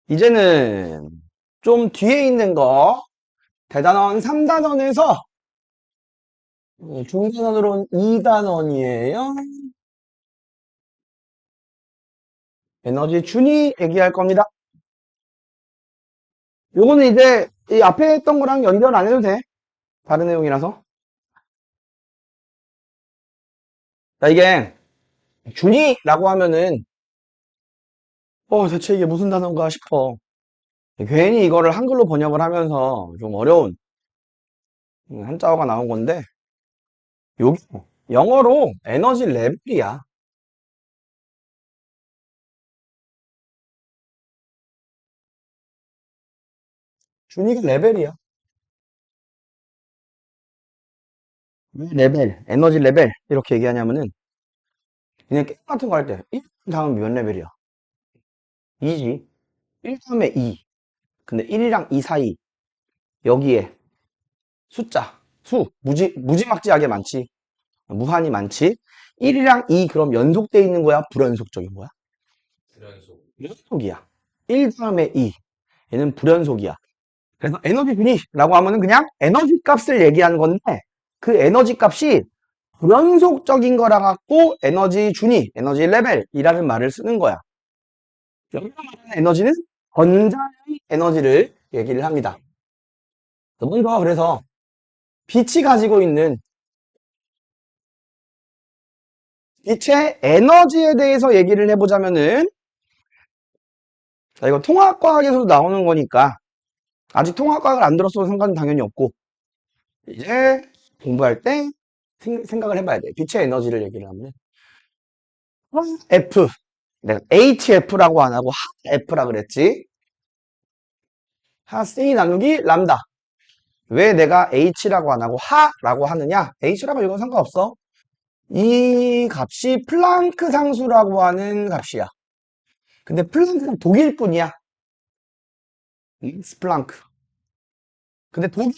이제는 좀 뒤에 있는 거 대단원 3단원에서 중단원으로는 2단원이에요. 에너지 준위 얘기할 겁니다. 요거는 이제 이 앞에 했던 거랑 연결 안 해도 돼. 다른 내용이라서. 자, 이게 준위라고 하면은 대체 이게 무슨 단어인가 싶어. 괜히 이거를 한글로 번역을 하면서 좀 어려운 한자어가 나온 건데 여기 영어로 에너지 레벨이야. 준위가 레벨이야. 왜 레벨, 에너지 레벨 이렇게 얘기하냐면은 그냥 게임 같은 거 할 때 1 다음 몇 레벨이야? 2지. 1 다음에 2. 근데 1이랑 2 사이 여기에 숫자, 무지막지하게 많지. 무한히 많지. 1이랑 2 그럼 연속돼 있는 거야? 불연속적인 거야? 연속이야. 1 다음에 2. 얘는 불연속이야. 그래서 에너지 분위라고 하면은 그냥 에너지 값을 얘기하는 건데 그 에너지 값이 불연속적인 거라 갖고 에너지 준위, 에너지 레벨이라는 말을 쓰는 거야. 여기서 말하는 에너지는 전자의 에너지를 얘기를 합니다. 먼저 그래서 빛이 가지고 있는 빛의 에너지에 대해서 얘기를 해보자면은 자, 이거 통합과학에서도 나오는 거니까 아직 통합과학을 안 들었어도 상관은 당연히 없고 이제 공부할 때 생각을 해봐야 돼. 빛의 에너지를 얘기를 하면 F 내가 HF라고 안 하고 하F라 그랬지. 하 C 나누기 람다. 왜 내가 H라고 안 하고 하라고 하느냐? H라고 읽어도 상관없어. 이 값이 플랑크 상수라고 하는 값이야. 근데 플랑크는 독일 뿐이야. 플랑크. 근데 독일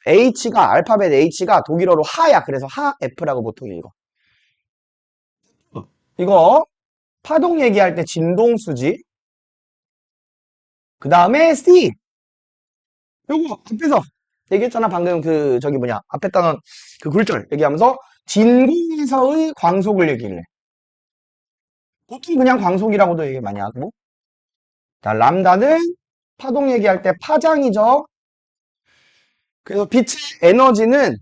H가 알파벳 H가 독일어로 하야. 그래서 하 F라고 보통 읽어. 이거 파동 얘기할 때 진동수지. 그 다음에 C. 요거 앞에서 얘기했잖아. 방금 그 저기 뭐냐 앞에 단원 그 굴절 얘기하면서 진공에서의 광속을 얘기를 해. 보통 그냥 광속이라고도 얘기 많이 하고. 자, 람다는 파동 얘기할 때 파장이죠. 그래서 빛의 에너지는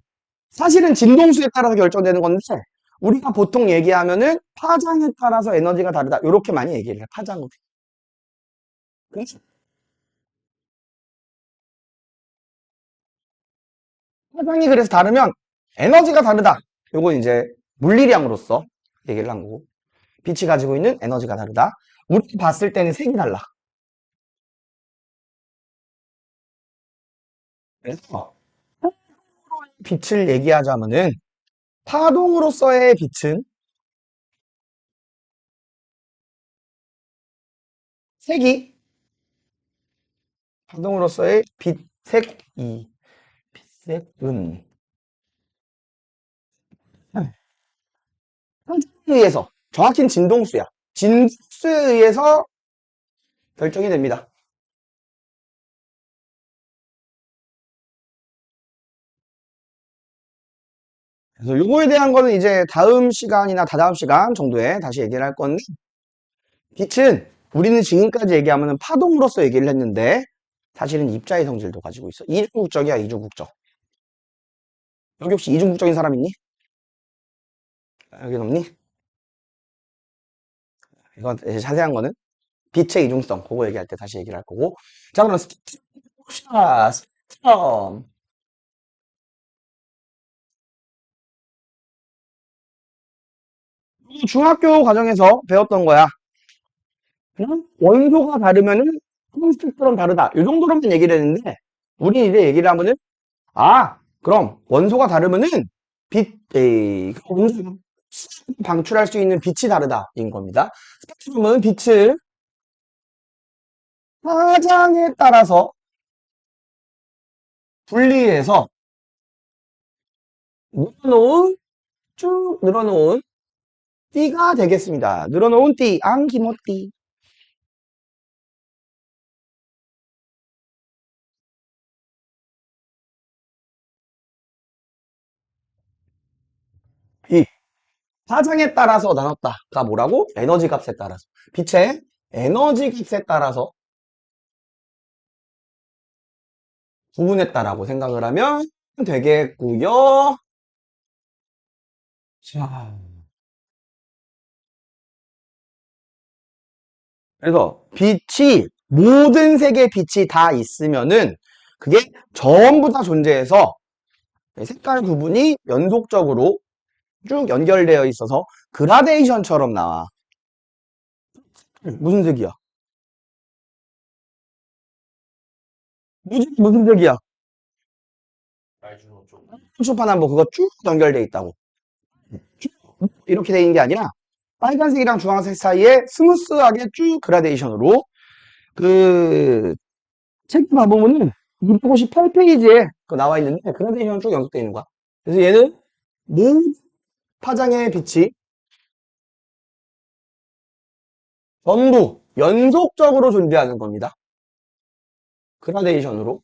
사실은 진동수에 따라서 결정되는 건데 우리가 보통 얘기하면은 파장에 따라서 에너지가 다르다. 이렇게 많이 얘기를 해. 파장으로. 그래서 파장이 그래서 다르면 에너지가 다르다. 요거 이제 물리량으로서 얘기를 한 거고. 빛이 가지고 있는 에너지가 다르다. 우리 봤을 때는 색이 달라. 그래서 빛을 얘기하자면은 파동으로서의 빛은 색이 파동으로서의 빛, 색이 빛색은 상징에 의해서 정확히는 진동수야. 진수에 의해서 결정이 됩니다. 그래서 요거에 대한 거는 이제 다음 시간이나 다다음 시간 정도에 다시 얘기를 할 건데 빛은 우리는 지금까지 얘기하면 파동으로서 얘기를 했는데 사실은 입자의 성질도 가지고 있어. 이중국적이야, 이중국적. 여기 혹시 이중국적인 사람 있니? 여기 없니? 이건 자세한 거는 빛의 이중성 그거 얘기할 때 다시 얘기를 할 거고 자 그럼 봅시다. 스톰 중학교 과정에서 배웠던 거야. 그냥 원소가 다르면은 스펙트럼 다르다. 이 정도로만 얘기를 했는데 우리 이제 얘기를 하면은 그럼 원소가 다르면은 원소 방출할 수 있는 빛이 다르다인 겁니다. 스펙트럼은 빛을 파장에 따라서 분리해서 늘어놓은 쭉 늘어놓은 띠가 되겠습니다. 늘어놓은 띠, 앙기모띠. 파장에 따라서 나눴다가 뭐라고? 에너지 값에 따라서. 빛의 에너지 값에 따라서 구분했다라고 생각을 하면 되겠고요. 자, 그래서 빛이 모든 색의 빛이 다 있으면은 그게 전부 다 존재해서 색깔 구분이 연속적으로 쭉 연결되어 있어서 그라데이션처럼 나와. 무슨 색이야? 무슨 색이야? 초판한 그거 쭉 연결돼 있다고. 쭉 이렇게 돼 있는 게 아니라 빨간색이랑 주황색 사이에 스무스하게 쭉 그라데이션으로 그 책 봐보면은 258페이지에 그 나와 있는데 그라데이션 쭉 연속되어 있는 거야. 그래서 얘는 모든 파장의 빛이 전부 연속적으로 존재하는 겁니다. 그라데이션으로.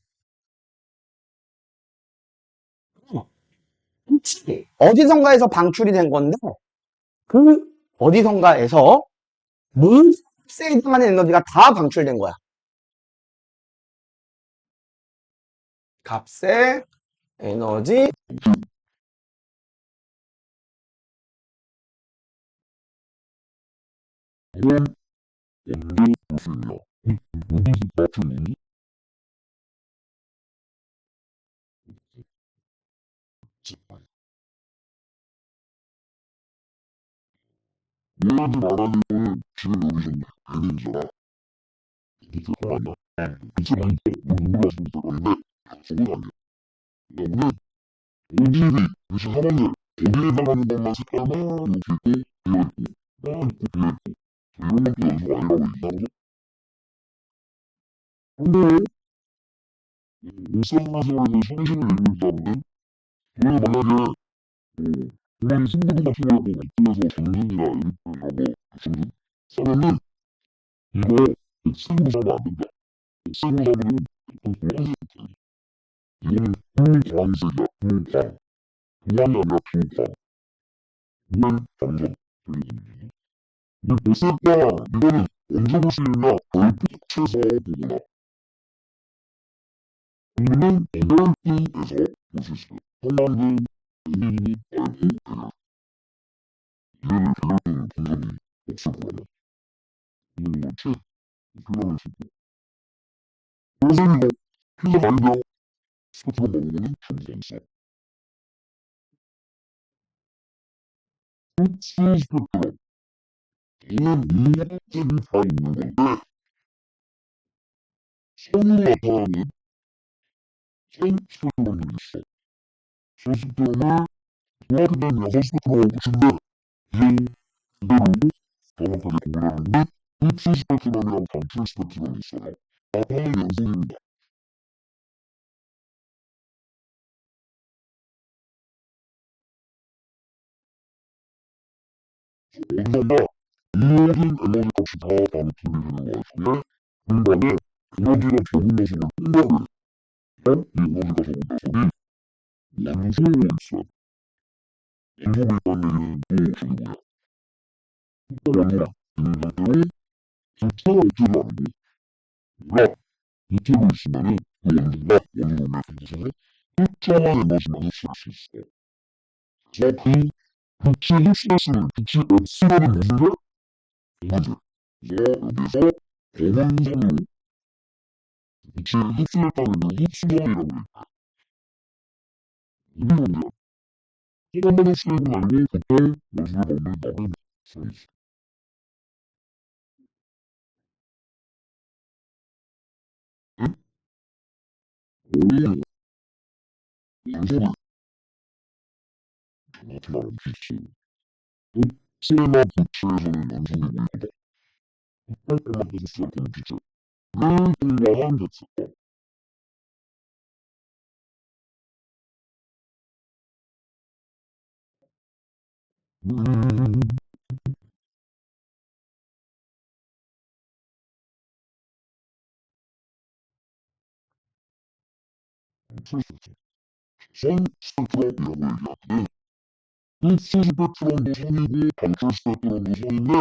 빛이 어디선가에서 방출이 된 건데 그 어디선가에서 모든 값에 해당하는 에너지가 다 방출된 거야. 값의 에너지. 흡수 스펙트럼도 선이고 방출 스펙트럼도 선인데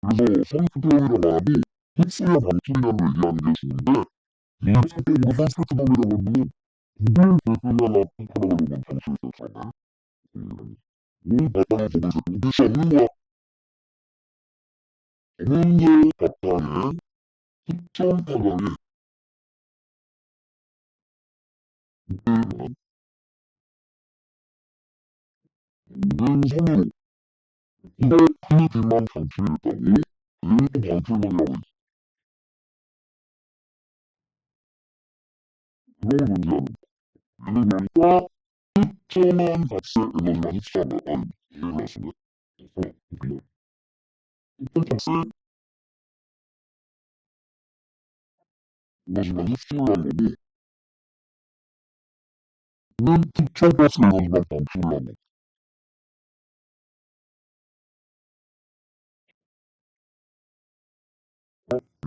그래서 선 스펙트럼이라고 안 하고 흡수량 방출량을 얘기하는 게 좋은데 일반적으로 선 스펙트럼이라고 하면 구글 대표냐나 평가라고 하면 방출 스펙트럼을 이 바탕에 보면 뜻이 없는 거야. 문제 바탕에 특정 파장이 있는 선으로 이걸 그 뒤만 방출했다고 이것도 방출량이라고 있어. 그런 문제야. 예를 들니까 특정한 값의 에너지만 흡수한다. 아니, 예를 들었으면 특정 값의 에너지만 흡수하는 거고 는 특정 값의 에너지만 방출하는 거.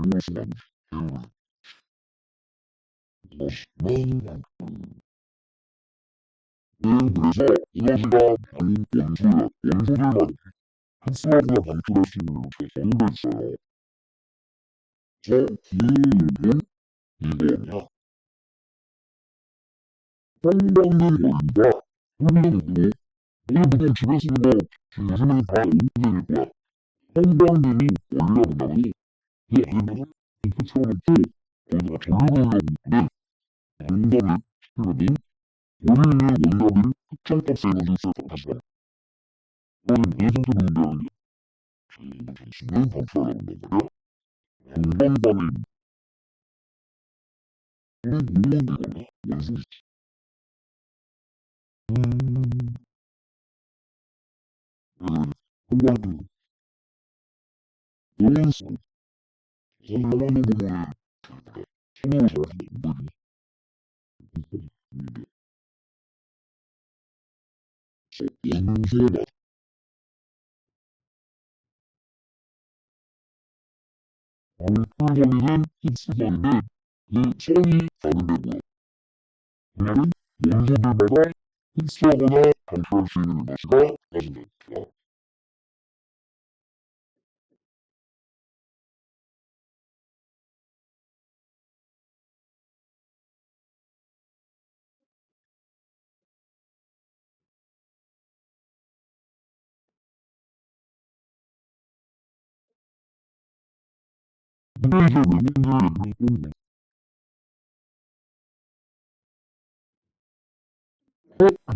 이것은 아니지. 에너지만 그래서 에너지가 원소들만 흡수하거나 방출할 수 있는 조건이 있어요. 그래서 기능은 이거냐. 평범한 원리가 평범도 우리 보통 집에서 기준이 다 인지될 거야. 평범님이 원리가 뭐냐면 이 안에다가 이렇게 채워놓고 거기다가 전류를 넣어놓거든. 완전히 시키거든. 원리는 원자들이 특정 값의 에너지를 다시 봐. 그러면 예전부터 문제하는 게 전신을 방출하려고 한단 말이야. 양반반의 우리 물론이거나 원소이지. 한번 영양성 영양의 부분을 손으로 잘한다. 원소가 방풀선이든 흡수선이든 이 선이 다른 게 뭐야? 그날은 원소들마다 흡수하거나 방출할 수 있는 에너지가 달라진다. 근데 이제 외국인들 얘기를 좀 스마트폰의 원자 모양부터 얘기할 건데 스마트폰 원자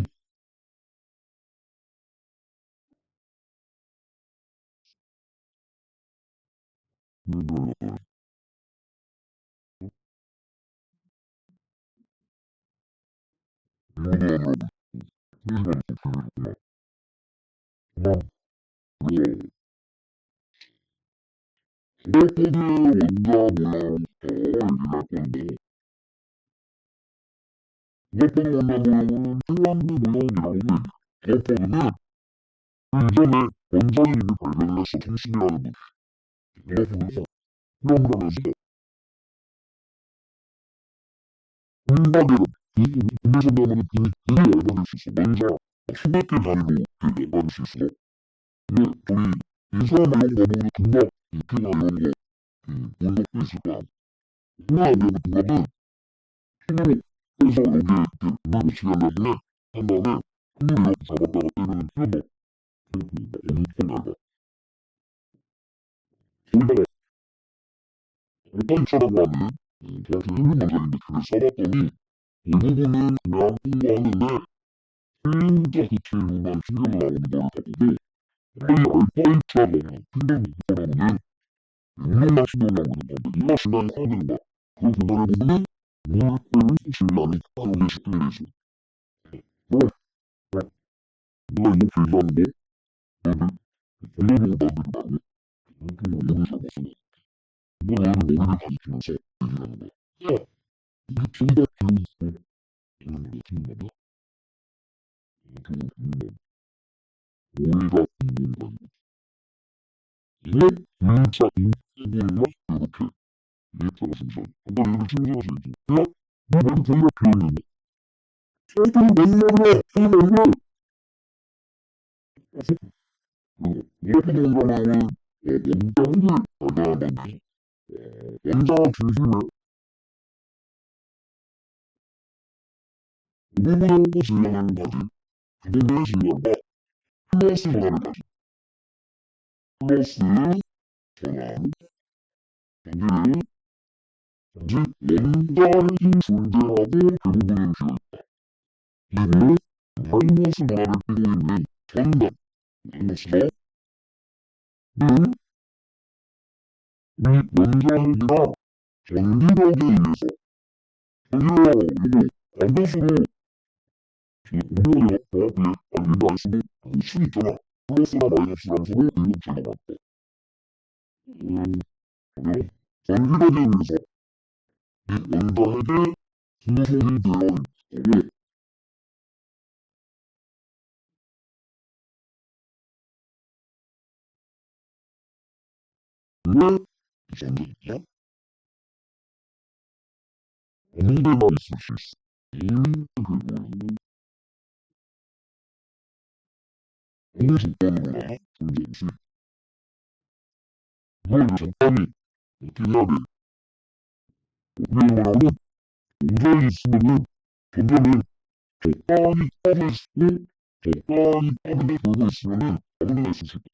모양은 트라이앵글 모양이라고 해. 스마트폰은 그 이전에 원자를 이미 발견을 했어. 통신이라는 거. 스마트폰에서 트라이앵글 하면서 분자계로 분리선다면 분이 얇아질 수 있어. 원자 수백 개 단위로 이렇게 얇아질 수 있어. 근데 저기 인쇄 모형 과목으로 동갑 이렇게나 이런 거 본 적도 있을 거야. 그러면 안 되는 동갑은 힘으로 해서 여기에 이렇게 물을 붙이게 한 다음에 힘을 이렇게 잡았다가 때리면 튀어나와. 엄청 얇아. 거기다가 알파이차라고 하는 정확히 헬륨 원자인데 그걸 써봤더니 대부분은 그냥 통과하는데 필자 기체로만 충격을 나오는 걸 봤는데 거의 알파이차가 충격이 있더라고는 용량마시도라고 하는 건데 이 맛이 난 하는 거야. 그걸 계산해보면 모르겠는 질량이 하루에 10분이 있어. 그럼 내가 이거 계산한 거 너를 전화보고 만든다고 이렇게 머리를 잡았어. 이거 얘를 머리를 가리키면서 얘기하는 거야. 야, 이게 둘다 기운있어. 이런 거 같은 거다. 머리가 공공간 이게 진짜 인기구나 이렇게 이해자가 생겨. 아까 얘를 신기하시지. 야, 너 머리 정말 비었는데. 절대로 맨날이야. 정말 무엇보다 원자력은 원자핵을 발견한 원자 중심에 고분의 질량을 가진 고분의 질량과 플러스 전하를 가진 플러스 전하 전지는 즉 원자핵이 존재하고 대부분은 비어있다. 그리고 마이너스 전하를 띠고 있는 전단 마이너스가 이 원자핵이나 전기력에 의해서 전기력이라고 반대수로 우리가 과학에 알리지 않을 수도 수 있잖아. 플러스나 마이너스라는 서로 이론체가 맞다. 그래서 전기력에 의해서 이 원자핵에 구성이 되어 있고 왜 전자핵이야? 아무 데나 있을 수 있어. 그리고 아무 조건으로나 존재할 수 있다. 이걸 적당히 어떻게 해야 돼? 어떻게 말하면 원자핵이 있으면은 전자는 적당히 빠져 있고 적당히 빠르게 돌고 있으면은 아무 데나 있을 수 있다.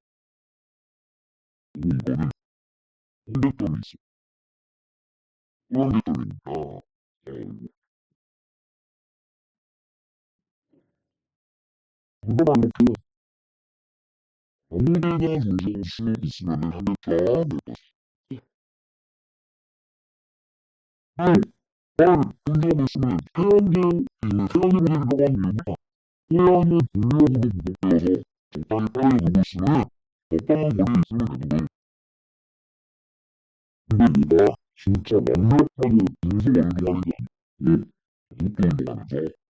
그리고 이거는 한계점이 있어. 또 한계점이니까 이거만 이렇게 아무 데나 존재할 수 있으면은 한계점 을 존재하고 있으면 태양계보다 들어간 이유가 태양의 중력으로 부족되어서 적당히 빨리 오고 있으면 적당한 거리에 있으면 되거든. 근데 얘가 진짜 완벽하게 인수 운동하는 게 아니고 인수 운동하면서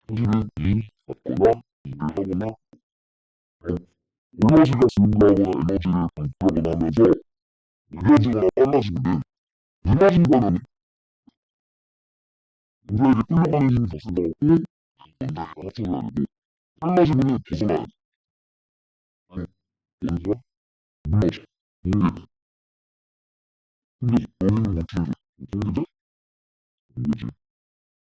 사실은 이 받거나 일을 하거나 에너지가 증가하거나 에너지를 발표하거나 하면서 느려지거나 빨라지거든. 느려진다면 우리에게 끌려가는 힘이 더 생겨갖고 뭔가 합쳐져야 되고 빨라지면은 벗어나야 돼. 아니 먼저 눌러줘. 공개. 근데 너는 어떻게 돼? 공개돼? 공개지.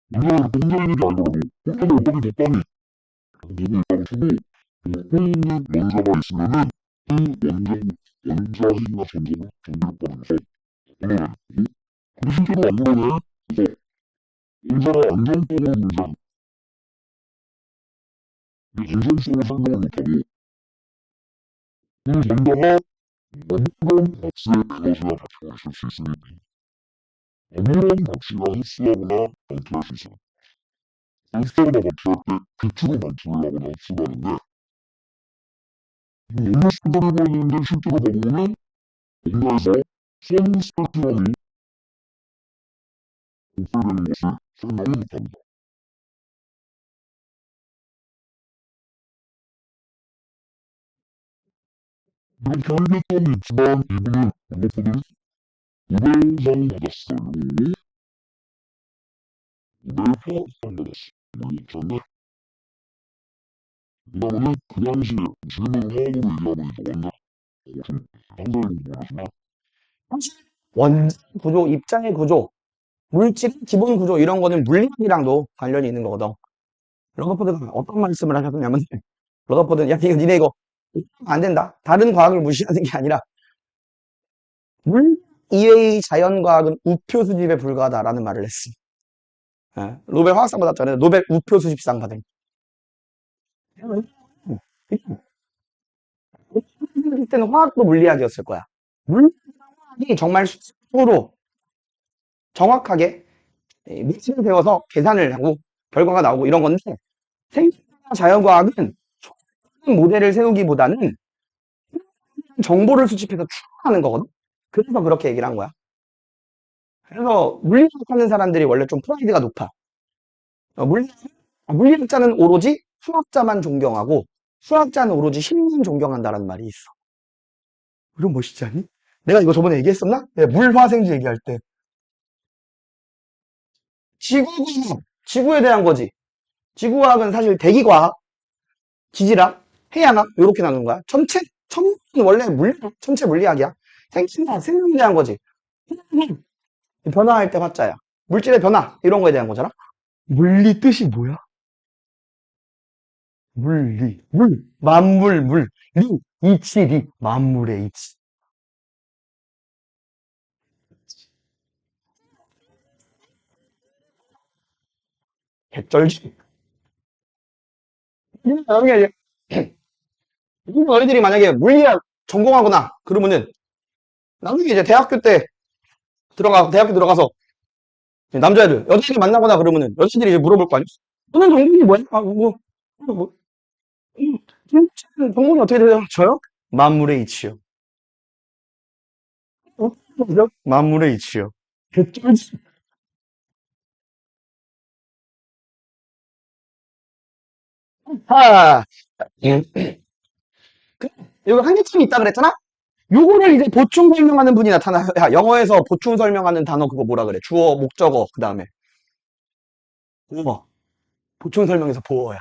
누가 혼자 있는 게 아니라고. 혼자는 어떻게 더 빨리 누구 있다고 치고 옆에 있는 원자가 있으면은 그 원자 힘이나 전자가 전기를 받으면서 끊어내는 거고 근데 실제로 안 그러네. 그래서 원자가 안정적으로 문제야. 안정성을 설명을 못하고 그 전자가 아무런 값의 에너지가 가지고 있을 수 있으니 아무런 값이나 흡수하거나 방출할 수 있어요. 흡수하거나 방출할 때 빛으로 방출을 하거나 흡수를 하는데 너무 쉽게 들어 보이는데 실제로 보면은 뭔가에서 선 스펙트럼이 곡설되는 것을 설명을 못합니다. 이렇게 한계점이 있지만 이분은 로버트는 노벨상 받았어요. 노벨화학상 받았어. 모르겠잖아. 왜냐면은 그 당시에 질문 화학으로 얘기하면 이제 좀 상상이 모르지만 원 구조, 입자의 구조, 물질 기본 구조 이런 거는 물리학이랑도 관련이 있는 거거든. 러더포드가 어떤 말씀을 하셨냐면 러더포드는 야 이거 니네 이거 안 된다. 다른 과학을 무시하는 게 아니라 물 이외의 자연과학은 우표 수집에 불과하다라는 말을 했어. 예, 노벨 화학상 받았잖아요. 노벨 우표 수집상 받은. 그때는 화학도 물리학이었을 거야. 물리학이 정말 수적으로 정확하게 물질을 배워서 계산을 하고 결과가 나오고 이런 건데 생물이나 자연과학은 모델을 세우기보다는 정보를 수집해서 추론하는 거거든. 그래서 그렇게 얘기를 한 거야. 그래서 물리학 하는 사람들이 원래 좀 프라이드가 높아. 물리학자는 오로지 수학자만 존경하고 수학자는 오로지 힘만 존경한다라는 말이 있어. 이런 멋있지 않니? 내가 이거 저번에 얘기했었나? 네, 물화생지 얘기할 때. 지구과학, 지구에 대한 거지. 지구과학은 사실 대기과학, 지질학. 해야 하나? 이렇게 나누는 거야. 천문은 원래 천체 물리학이야. 생명에 대한 거지. 변화할 때 화자야. 물질의 변화, 이런 거에 대한 거잖아. 물리 뜻이 뭐야? 만물, 이치, 만물의 이치. 개쩔지? 나중에 이제 너희들이 만약에 물리학 전공하거나 그러면은 나중에 이제 대학교 들어가서 남자애들, 여자애들 만나거나 그러면은 여자애들이 이제 물어볼 거 아니야? 너는 전공이 뭐야? 뭐, 전공이 어떻게 되세요? 저요? 만물의 이치요. 뭐죠? 만물의 이치요. 개쩔지? 하, 음, 여기 한계점이 있다 그랬잖아? 요거를 이제 보충 설명하는 분이 나타나. 야, 영어에서 보충 설명하는 단어 그거 뭐라 그래? 주어, 목적어, 그 다음에 보어. 보충 설명에서 보어야.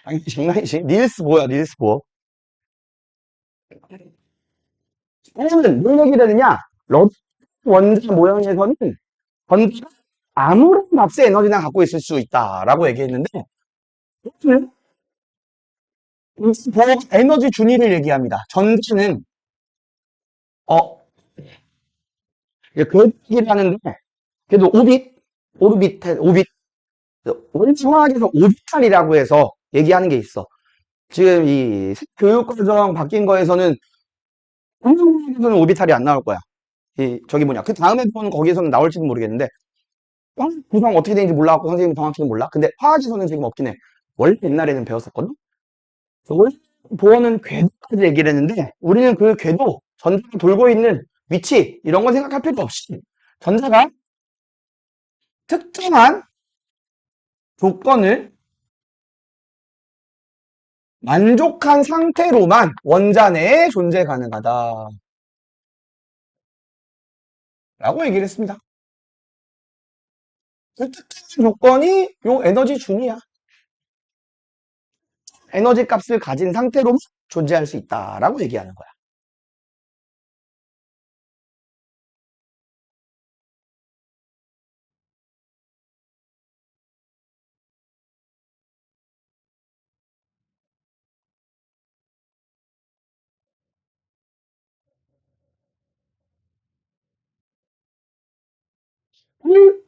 아니, 장난이지. 닐스 보어야, 닐스 보어. 왜냐면 뭘 얘기를 하느냐? 러드 원자 모형에서는 전자가 아무런 값의 에너지나 갖고 있을 수 있다라고 얘기했는데, 닐스 보어가 에너지 준위를 얘기합니다. 전자는 어, 그 얘기를 하는데, 그래도 오rbit, 원자화학에서 오비탈이라고 해서 얘기하는 게 있어. 지금 이 교육과정 바뀐 거에서는 공정에서는 오비탈이 안 나올 거야. 저기 뭐냐. 그 다음에 보는 거기에서는 나올지는 모르겠는데, 구성 어떻게 되는지 몰라갖고 선생님이 정확히는 몰라. 근데 화학에서는 지금 없긴 해. 원래 옛날에는 배웠었거든? 원래 보어는 궤도까지 얘기를 했는데, 우리는 그 궤도, 전자가 돌고 있는 위치, 이런 건 생각할 필요 없이, 전자가 특정한 조건을 만족한 상태로만 원자 내에 존재 가능하다. 라고 얘기를 했습니다. 그 특정한 조건이 요 에너지 준이야. 에너지 값을 가진 상태로 존재할 수 있다라고 얘기하는 거야.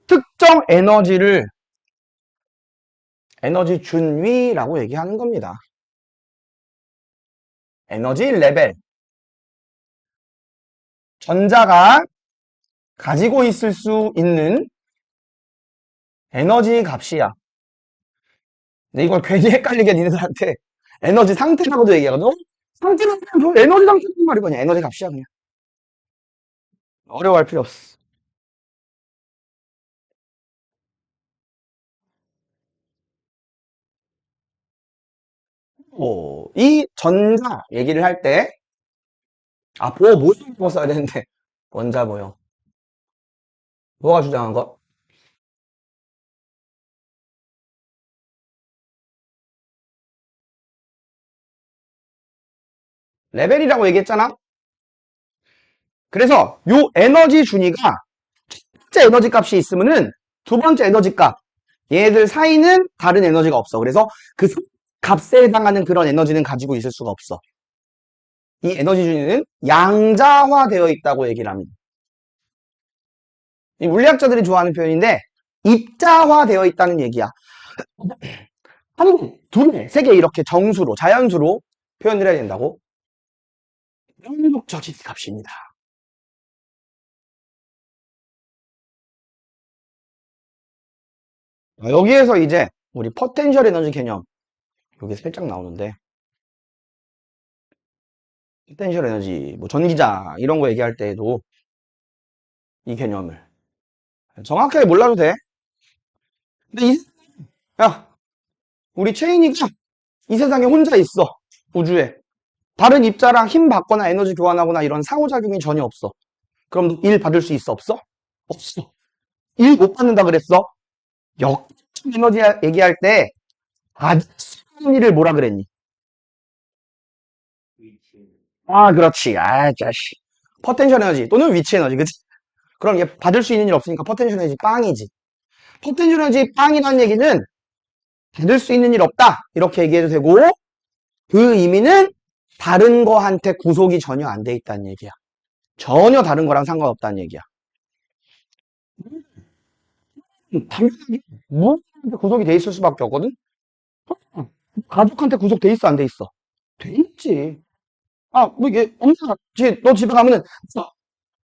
특정 에너지를 에너지 준위라고 얘기하는 겁니다. 에너지 레벨. 전자가 가지고 있을 수 있는 에너지 값이야. 근데 이걸 괜히 헷갈리게 니네들한테 에너지 상태라고도 얘기하거든. 상태는 그냥 에너지 상태란 말이거든요. 에너지 값이야 그냥. 어려워할 필요 없어. 이 전자 얘기를 할 때, 보어 모형 써야 되는데, 원자 모형. 뭐가 주장한 거? 레벨이라고 얘기했잖아? 그래서 요 에너지 준위가 첫 번째 에너지 값이 있으면은 두 번째 에너지 값, 얘들 사이는 다른 에너지가 없어. 그래서 그 값에 해당하는 그런 에너지는 가지고 있을 수가 없어. 이 에너지 준위는 양자화되어 있다고 얘기를 합니다. 이 물리학자들이 좋아하는 표현인데, 입자화되어 있다는 얘기야. 한 개, 두 개, 세 개 이렇게 정수로, 자연수로 표현을 해야 된다고. 영역적인 값입니다. 여기에서 이제 우리 포텐셜 에너지 개념, 여기 살짝 나오는데, 포텐셜 에너지, 뭐 전기장 이런 거 얘기할 때에도 이 개념을 정확하게 몰라도 돼. 근데 야, 우리 체인이가 이 세상에 혼자 있어. 우주에. 다른 입자랑 힘 받거나 에너지 교환하거나 이런 상호작용이 전혀 없어. 그럼 일 받을 수 있어? 없어? 없어. 일 못 받는다 그랬어? 역적 에너지 얘기할 때 받을 수 있는 일을 뭐라 그랬니? 아, 그렇지. 아, 자식. 포텐셜 에너지 또는 위치 에너지, 그치? 그럼 얘 받을 수 있는 일 없으니까 포텐셜 에너지 빵이지. 포텐셜 에너지 빵이라는 얘기는 받을 수 있는 일 없다. 이렇게 얘기해도 되고, 그 의미는 다른 거한테 구속이 전혀 안 돼 있다는 얘기야. 전혀 다른 거랑 상관없다는 얘기야. 당연히 무한한테 구속이 돼 있을 수밖에 없거든? 가족한테 구속돼 있어, 안 돼 있어? 돼 있지. 아, 뭐 이게, 엄마, 너 집에 가면은,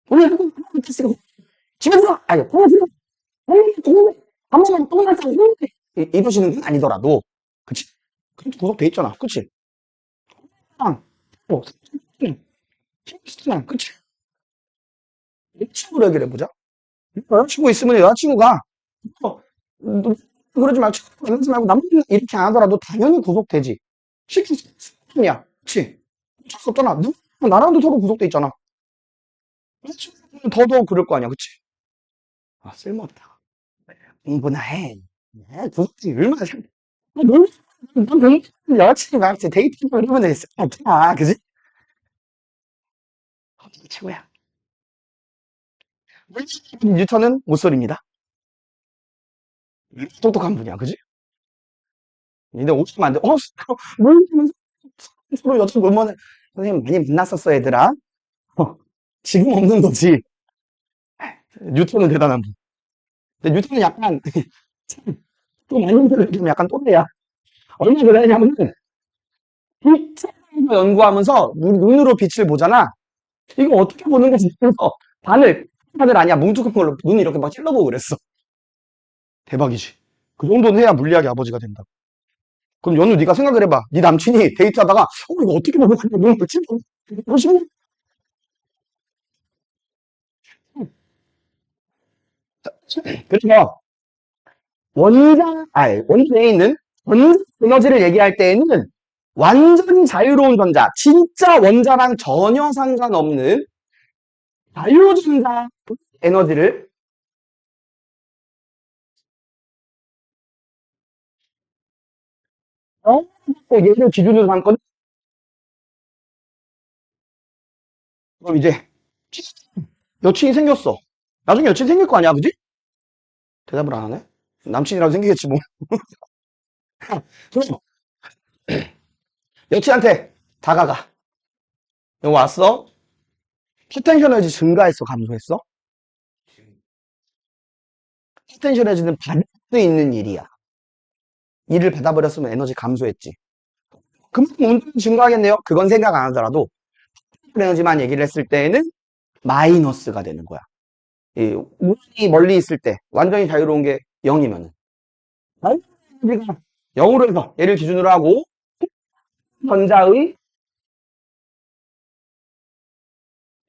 오늘 누구, 집에 들어! 아니, 오늘 들어! 한 번만 똥 날까 이러시는 건 아니더라도, 그치? 그래도 구속돼 있잖아, 그치? 아, 뭐, 그치? 여자친구로 얘기를 해보자. 여자친구 있으면 여자친구가, 너 그러지 말고, 그러지 말고, 남들 이렇게 안 하더라도 당연히 구속되지. 실제 사람이야. 그치? 어쩔 수 없잖아. 나랑도 서로 구속돼 있잖아. 여자친구는 더더욱 그럴 거 아니야, 그치? 아, 쓸모없다. 공부나 해. 네, 구속지 얼마나 넌 넌 여자친구 나한테 데이트하고 이러면 되겠어. 없잖아, 그지? 최고야. 뉴턴은 모쏠입니다. 똑똑한 분이야, 그지? 근데 오시면 안 돼. 뭘, 서로 여자친구 얼마나, 선생님 많이 만났었어, 얘들아. 어, 지금 없는 거지. 뉴턴은 대단한 분. 근데 뉴턴은 약간, 또 많은 분들 얘기하면 약간 또래야. 얼마나 그러냐면은, 빛을 연구하면서 눈으로 빛을 보잖아. 이거 어떻게 보는 거지? 그래서 바늘 아니야. 뭉툭한 걸로 눈 이렇게 막 찔러보고 그랬어. 대박이지. 그 정도는 해야 물리학의 아버지가 된다. 그럼 연우 네가 생각을 해봐. 네 남친이 데이트하다가 이거 어떻게 보는 거냐 눈을 찔러. 보시면 그래서 원자에 있는 원자 에너지를 얘기할 때에는 완전히 자유로운 전자, 진짜 원자랑 전혀 상관없는 자유전자 에너지를 얘를 기준으로 삼거든. 그럼 이제 여친이 생겼어. 나중에 여친 생길 거 아니야, 그지? 대답을 안 하네. 남친이라도 생기겠지 뭐. 그럼 여친한테 다가가. 여기 왔어? 포텐셜 에너지 증가했어, 감소했어? 포텐셜 에너지는 받을 수 있는 일이야. 일을 받아버렸으면 에너지 감소했지. 그만큼 운동이 증가하겠네요? 그건 생각 안 하더라도 에너지만 얘기를 했을 때에는 마이너스가 되는 거야. 이 운이 멀리 있을 때 완전히 자유로운 게 0이면은 우리가 0으로 해서 얘를 기준으로 하고 전자의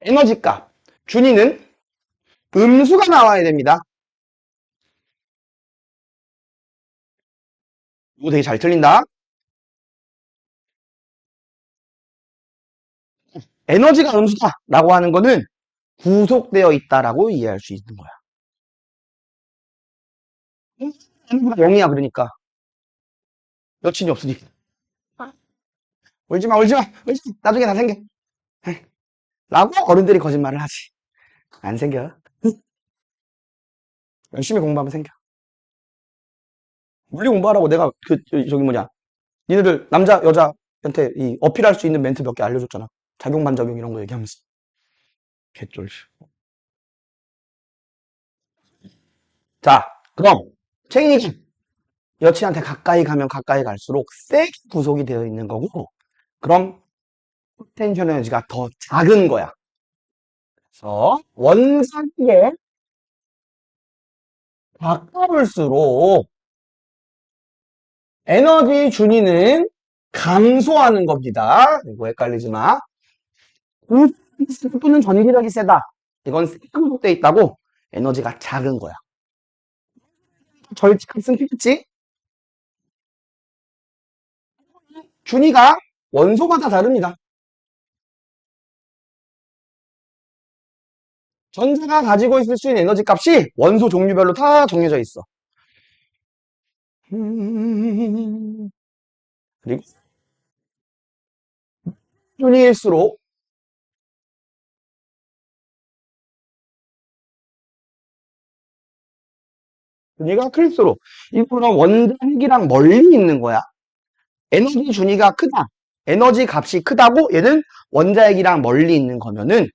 에너지 값 준위는 음수가 나와야 됩니다. 이거 되게 잘 틀린다. 에너지가 음수다라고 하는 거는 구속되어 있다라고 이해할 수 있는 거야. 에너지가 0이야 그러니까 여친이 없으니까 울지 마 울지 마 울지 마. 나중에 다 생겨 라고 어른들이 거짓말을 하지. 안 생겨. 열심히 공부하면 생겨. 물리 공부하라고 내가 저기 뭐냐 니네들 남자 여자한테 이 어필할 수 있는 멘트 몇 개 알려줬잖아. 작용 반작용 이런 거 얘기하면서 개쫄. 자 그럼 체인이가 여친한테 가까이 가면 가까이 갈수록 세게 구속이 되어 있는 거고 그럼 포텐셜 에너지가 더 작은 거야. 그래서 원자기에 가까울수록 에너지 준위는 감소하는 겁니다. 이거 헷갈리지 마. 또는 전기력이 세다. 이건 세게 구속되어 있다고 에너지가 작은 거야. 절직합성 필지 준위가 원소마다 다릅니다. 전자가 가지고 있을 수 있는 에너지 값이 원소 종류별로 다 정해져 있어. 그리고 준일수록 준위가 클수록 이거는 원자핵이랑 멀리 있는 거야. 에너지 준위가 크다. 에너지 값이 크다고 얘는 원자핵이랑 멀리 있는 거면은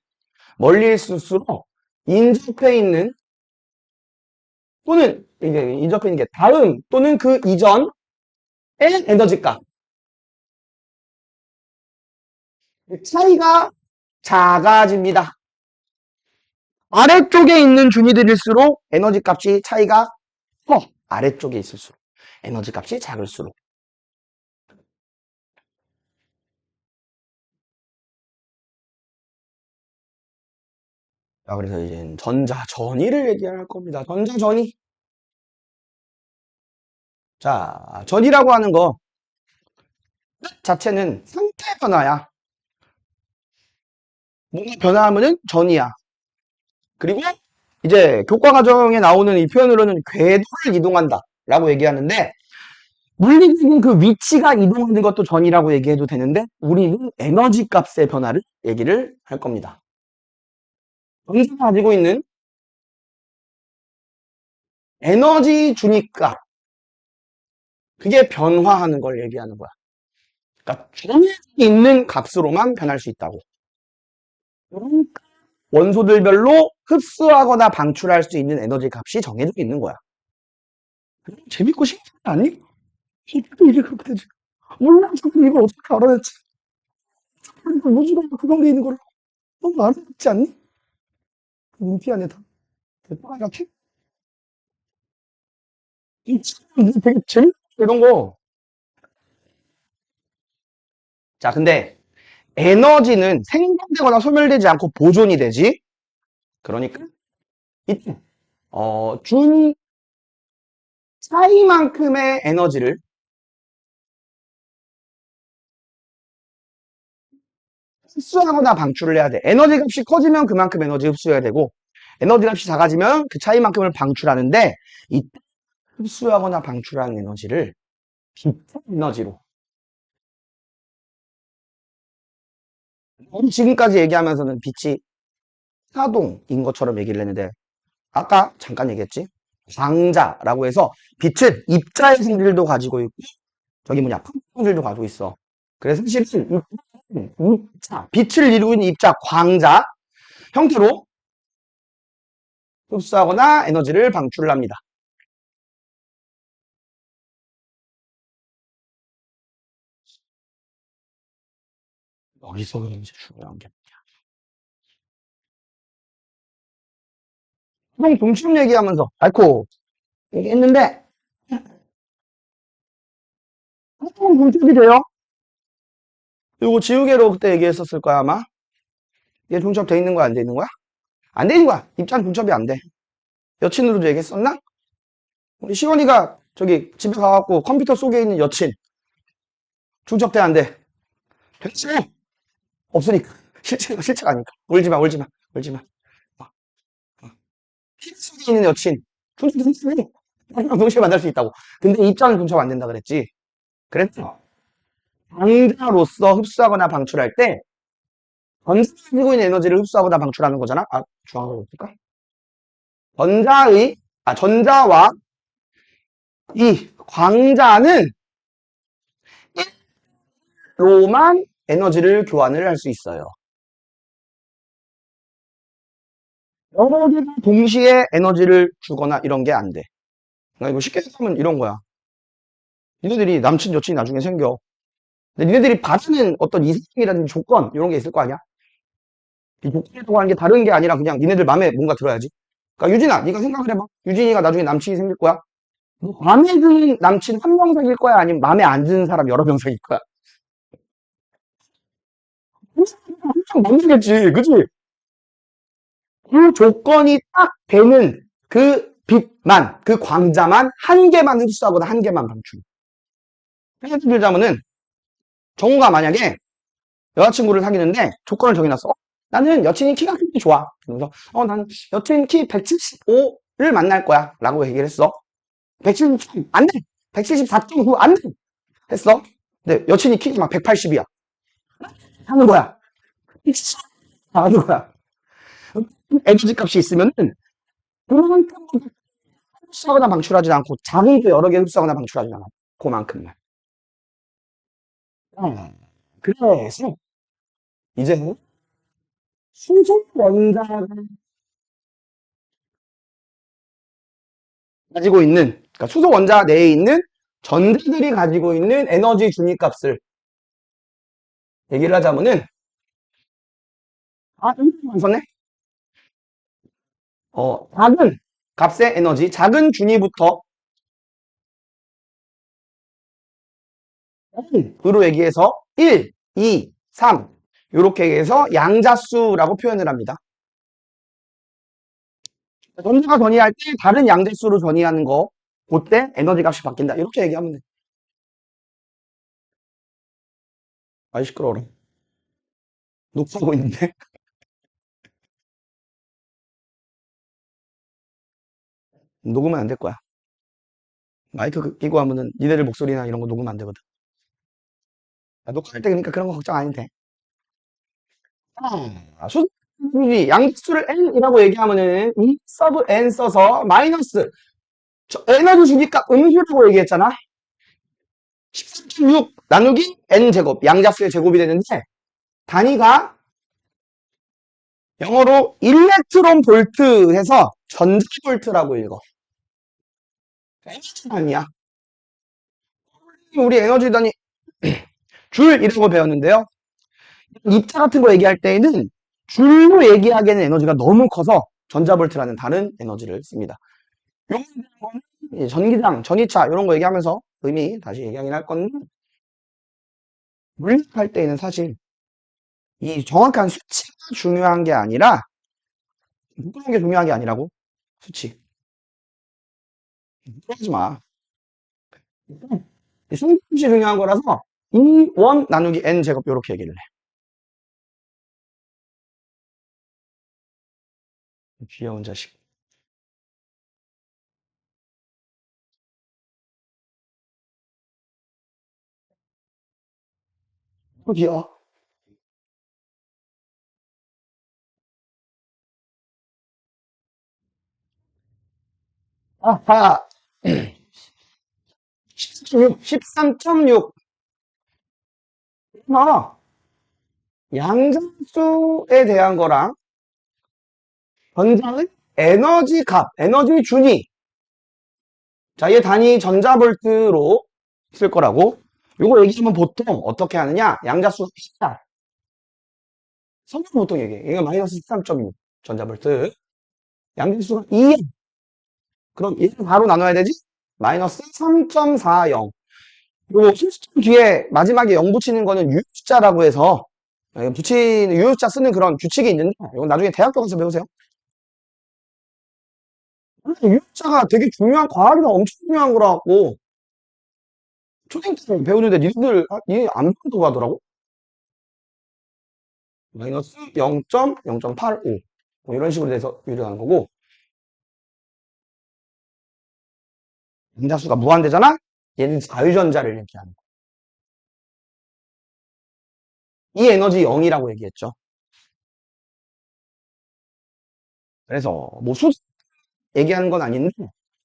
멀리 있을수록 인접해 있는 또는 이게 인접해 있는 게 다음 또는 그 이전의 에너지 값 차이가 작아집니다. 아래쪽에 있는 준위들일수록 에너지 값이 차이가 커. 아래쪽에 있을수록 에너지 값이 작을수록. 자, 그래서 이제 전자전위를 얘기할 겁니다. 전자전위. 자, 전위라고 하는 거 자체는 상태 변화야. 뭔가 변화하면은 전이야. 그리고 이제 교과 과정에 나오는 이 표현으로는 궤도를 이동한다 라고 얘기하는데 물리적인 그 위치가 이동하는 것도 전이라고 얘기해도 되는데 우리는 에너지 값의 변화를 얘기를 할 겁니다. 전자가 가지고 있는 에너지 주니까 그게 변화하는 걸 얘기하는 거야. 그러니까 정해져 있는 값으로만 변할 수 있다고. 그러니까 원소들별로 흡수하거나 방출할 수 있는 에너지 값이 정해져 있는 거야. 재밌고 신기하지 않니? 어떻게 이게 그렇게 되지? 몰라, 자꾸 이걸 어떻게 알아냈지? 그러니까 우주가 그런 게 있는 걸 너무 알아냈지 않니? 인피 안에 다. 대파가 이렇게? 되게 재밌어, 이런 거. 자, 근데 에너지는 생성되거나 소멸되지 않고 보존이 되지? 그러니까, 이때, 준 차이만큼의 에너지를 흡수하거나 방출을 해야 돼. 에너지 값이 커지면 그만큼 에너지 흡수해야 되고, 에너지 값이 작아지면 그 차이만큼을 방출하는데, 이 흡수하거나 방출하는 에너지를 비트 에너지로. 우리 지금까지 얘기하면서는 빛이 파동인 것처럼 얘기를 했는데, 아까 잠깐 얘기했지? 광자라고 해서 빛은 입자의 성질도 가지고 있고, 저기 뭐냐, 성질도 가지고 있어. 그래서 사실은 입자, 빛을 이루고 있는 입자, 광자 형태로 흡수하거나 에너지를 방출을 합니다. 여기서 이제 중요한 게 형 동식 얘기하면서 알코 얘기했는데 형 동식이 돼요? 이거 지우개로 그때 얘기했었을 거야 아마. 얘 중첩 돼 있는 거야 안 돼 있는 거야? 안 돼 있는 거야. 입장 중첩이 안 돼. 여친으로도 얘기했었나? 우리 시원이가 저기 집에 가갖고 컴퓨터 속에 있는 여친 중첩돼 안 돼? 됐지? 없으니까 실체가 아니까 울지 마 울지 마 울지 마. 실 속에 있는 여친 중첩됐으니 나랑 동시에 만날 수 있다고. 근데 입장은 중첩 안 된다 그랬지. 그랬어. 당자로서 흡수하거나 방출할 때 전자가 가지고 있는 에너지를 흡수하거나 방출하는 거잖아. 아 중앙으로 볼까? 전자와 이 광자는 1로만 에너지를 교환을 할 수 있어요. 여러 개가 동시에 에너지를 주거나 이런 게 안 돼. 그러니까 이거 쉽게 생각하면 이런 거야. 니네들이 남친 여친이 나중에 생겨. 근데 니네들이 바라는 어떤 이성이라든지 조건 이런 게 있을 거 아니야? 이 조건에 통하는 게 다른 게 아니라 그냥 니네들 마음에 뭔가 들어야지. 그러니까 유진아, 네가 생각을 해봐. 유진이가 나중에 남친이 생길 거야. 너 마음에 드는 남친 한 명 사귈 거야? 아니면 마음에 안 드는 사람 여러 명 사귈 거야? 엄청 만나겠지, 그치? 그 조건이 딱 되는 그 빛만, 그 광자만 한 개만 흡수하거나 한 개만 방출. 예를 들자면은 정우가 만약에 여자친구를 사귀는데 조건을 정해놨어. 나는 여친이 키가 크게 좋아. 그러면서 난 여친 키 175를 만날 거야. 라고 얘기를 했어. 173, 안 돼. 174.9 안 돼. 했어. 근데 여친이 키가 막 180이야. 하는 거야. 하는 거야. 에너지 값이 있으면은 그만큼 흡수하거나 방출하지 않고 작은 거 여러 개 흡수하거나 방출하지 않아. 그만큼만. 그래서 이제 수소 원자가 가지고 있는, 그러니까 수소 원자 내에 있는 전자들이 가지고 있는 에너지 중위값을 얘기를 하자면은, 안 썼네? 작은 값의 에너지, 작은 중위부터 으로 얘기해서 1, 2, 3 이렇게 얘기해서 양자수라고 표현을 합니다. 전자가 전이할 때 다른 양자수로 전이하는 거, 그때 에너지 값이 바뀐다. 이렇게 얘기하면 돼. 아이 시끄러워라. 녹화하고 있는데. 녹으면 안 될 거야. 마이크 끼고 하면은 니네들 목소리나 이런 거 녹으면 안 되거든. 녹화할 때 그러니까 그런 거 걱정 안 해도 돼. 수지 양수를 n이라고 얘기하면은 이 서브 n 써서 마이너스 에너지 주기값 음수라고 얘기했잖아. 13.6 나누기 n제곱 양자수의 제곱이 되는데 단위가 영어로 일렉트론 볼트 해서 전자볼트라고 읽어. 에너지 단위야. 우리 에너지 단위 줄이라고 배웠는데요. 입자 같은 거 얘기할 때에는 줄로 얘기하기에는 에너지가 너무 커서 전자볼트라는 다른 에너지를 씁니다. 요거는 전기장, 전이차 이런 거 얘기하면서 의미 다시 얘기하긴 할 건데 물리할 때에는 사실 이 정확한 수치가 중요한 게 아니라 그런 게 중요한 게 아니라고 수치. 그러지 마. 수치 중요한 거라서 2원 나누기 n 제곱 이렇게 얘기를 해. 귀여운 자식. 귀여워. 아하. 13.6. 아, 양장수에 대한 거랑 전자의 에너지 값, 에너지 준위. 자, 얘 단위 전자볼트로 쓸 거라고. 요거 얘기하면 보통 어떻게 하느냐? 양자수 14. 성분 보통 얘기해. 얘가 마이너스 13.6 전자볼트. 양자수가 2. 그럼 얘를 바로 나눠야 되지? 마이너스 3.40. 요 실수점 뒤에 마지막에 0 붙이는 거는 유효자라고 해서 붙이는 유효자 쓰는 그런 규칙이 있는데 이건 나중에 대학교 가서 배우세요. 유효자가 되게 중요한 과학이나 엄청 중요한 거라고 초딩 때 배우는데 니들 안 배운다고 하더라고. 마이너스 0.0.85 뭐 이런 식으로 돼서 유효하는 거고 양자수가 무한대잖아? 얘는 자유전자를 얘기하는 거. 이 에너지 0이라고 얘기했죠. 그래서 뭐 수 얘기하는 건 아닌데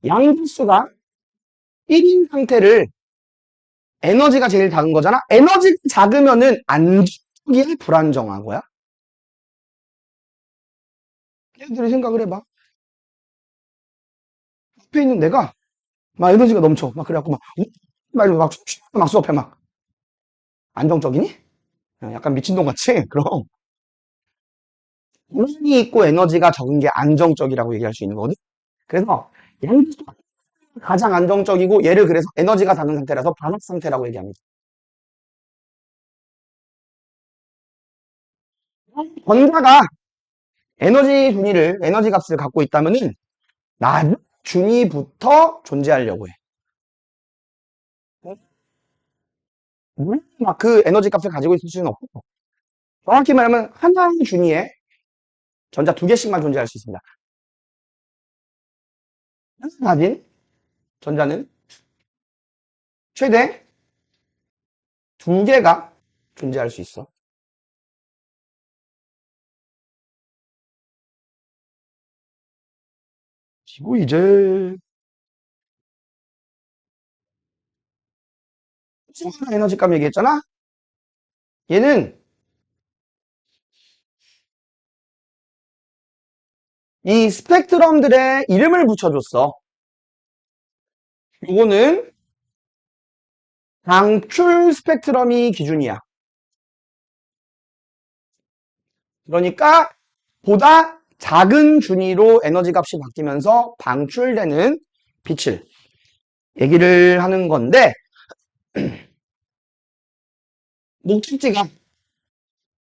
양자수가 1인 상태를 에너지가 제일 작은 거잖아? 에너지가 작으면은 안정이야? 불안정한 거야? 얘들이 생각을 해봐. 앞에 있는 내가 막 에너지가 넘쳐. 막 그래갖고 막 수업해 막. 안정적이니? 약간 미친놈 같이? 그럼. 불안이 있고 에너지가 적은 게 안정적이라고 얘기할 수 있는 거거든? 그래서 양수가 가장 안정적이고 얘를 그래서 에너지가 작은 상태라서 반학 상태라고 얘기합니다. 전자가 에너지 값을 갖고 있다면은 낮은 중위부터 존재하려고 해. 물론 막 그 에너지 값을 가지고 있을 수는 없고 정확히 말하면 하나의 중위에 전자 두 개씩만 존재할 수 있습니다. 하나 가진 전자는 최대 두 개가 존재할 수 있어. 그리고 이제 수소나 에너지값 얘기했잖아? 얘는 이 스펙트럼들의 이름을 붙여줬어. 요거는 방출 스펙트럼이 기준이야. 그러니까 보다 작은 준위로 에너지 값이 바뀌면서 방출되는 빛을 얘기를 하는 건데 목적지가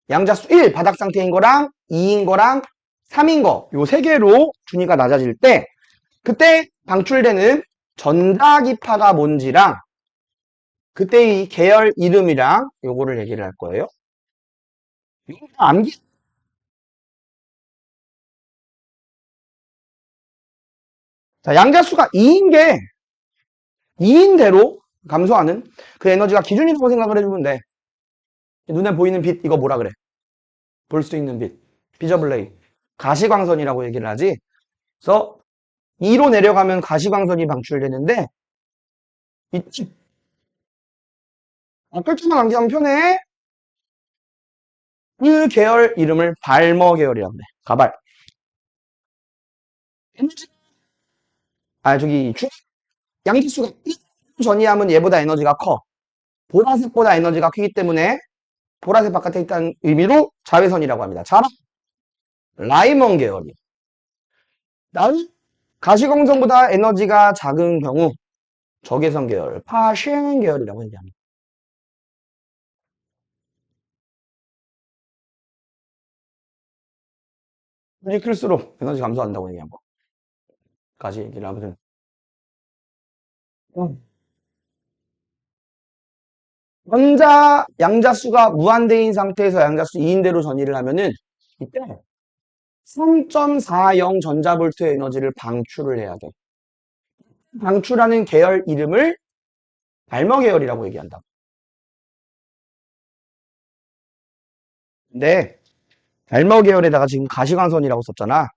양자수 1 바닥 상태인 거랑 2인 거랑 3인 거 요 세 개로 준위가 낮아질 때 그때 방출되는 전자기파가 뭔지랑 그때 이 계열 이름이랑 요거를 얘기를 할 거예요. 이거 다 암기. 자, 양자수가 2인 게 2인대로 감소하는 그 에너지가 기준이라고 생각을 해주면 돼. 눈에 보이는 빛 이거 뭐라 그래? 볼 수 있는 빛. 비저블 레이. 가시광선이라고 얘기를 하지. 그래서 2로 내려가면 가시광선이 방출되는데 이 글자만 암기하면 편해. 그 계열 이름을 발머 계열이라고 그래. 가발. 저기 양지수가 1 전이하면 얘보다 에너지가 커. 보라색보다 에너지가 크기 때문에 보라색 바깥에 있다는 의미로 자외선이라고 합니다. 자라 라이먼 계열이. 다음 가시광선보다 에너지가 작은 경우 적외선 계열, 파쉔 계열이라고 얘기합니다. 굳이 클수록 에너지 감소한다고 얘기한 거까지 얘기를 하거든. 전자 양자수가 무한대인 상태에서 양자수 2인대로 전이를 하면은 이때 3.40 전자볼트의 에너지를 방출을 해야 돼. 방출하는 계열 이름을 발머 계열이라고 얘기한다. 근데 발머 계열에다가 지금 가시광선이라고 썼잖아.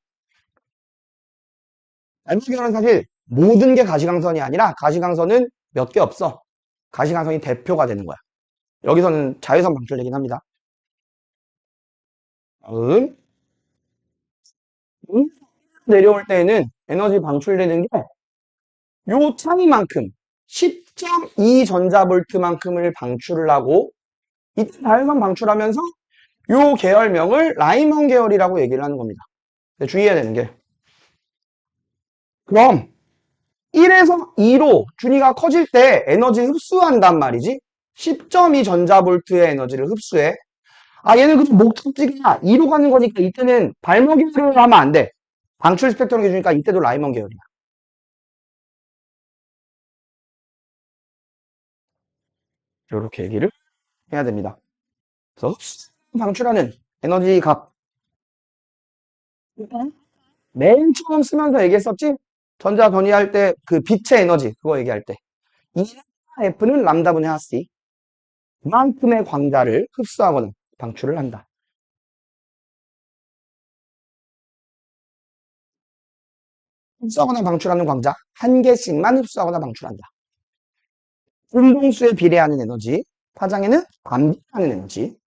발머 계열은 사실 모든 게 가시광선이 아니라 가시광선은 몇 개 없어. 가시광선이 대표가 되는 거야. 여기서는 자외선 방출되긴 합니다. 다음 내려올 때에는 에너지 방출되는 게 요 차이만큼 10.2 전자볼트만큼을 방출을 하고 이때 자외선 방출하면서 요 계열명을 라이먼 계열이라고 얘기를 하는 겁니다. 근데 주의해야 되는 게 그럼 1에서 2로 준위가 커질 때 에너지 흡수한단 말이지. 10.2 전자볼트의 에너지를 흡수해. 얘는 그 목적지가 2로 가는 거니까 이때는 발목 계열을 하면 안 돼. 방출 스펙트럼 기준이니까 이때도 라이먼 계열이야. 이렇게 얘기를 해야 됩니다. 그래서 방출하는 에너지 값. 맨 처음 쓰면서 얘기했었지? 전자 전이할 때 그 빛의 에너지 그거 얘기할 때. F는 람다분의 하씨. 그만큼의 광자를 흡수하거나 방출을 한다. 흡수하거나 방출하는 광자 한 개씩만 흡수하거나 방출한다. 운동수에 비례하는 에너지, 파장에는 반비례하는 에너지.